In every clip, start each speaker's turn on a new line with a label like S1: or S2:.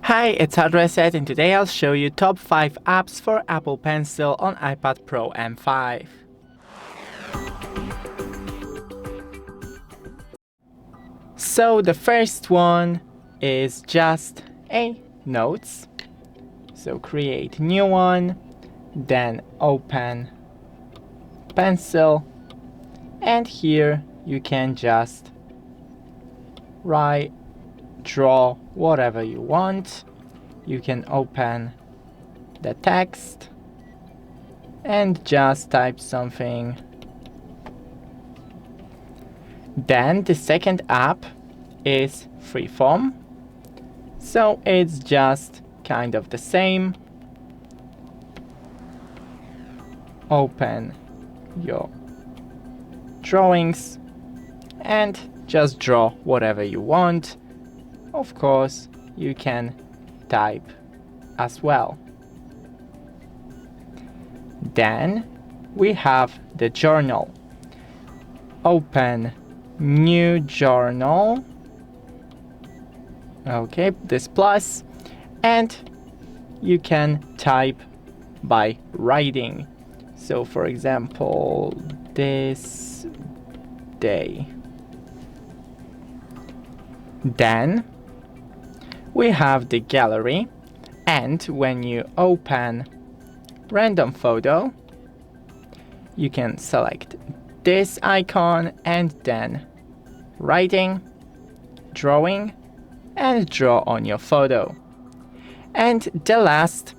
S1: Hi, it's HardReset and today I'll show you top 5 apps for Apple Pencil on iPad Pro M5. So the first one is just a notes. So create new one, then open pencil, and here you can just write, draw whatever you want. You can open the text and just type something. Then the second app is Freeform. So it's just kind of the same. Open your drawings and just draw whatever you want. Of course, you can type as well. Then we have the journal. Open new journal. Okay, this plus, and you can type by writing. So for example, this day. Then we have the gallery, and when you open random photo, you can select this icon and then writing, drawing, and draw on your photo. And the last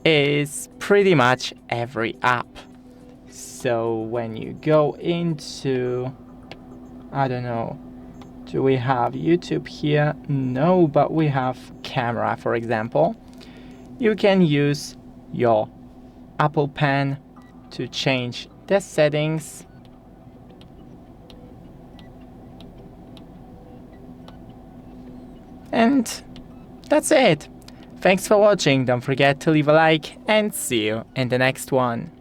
S1: is pretty much every app. So when you go into, I don't know, do we have YouTube here? No, but we have camera, for example. You can use your Apple Pen to change the settings. And that's it. Thanks for watching. Don't forget to leave a like and see you in the next one.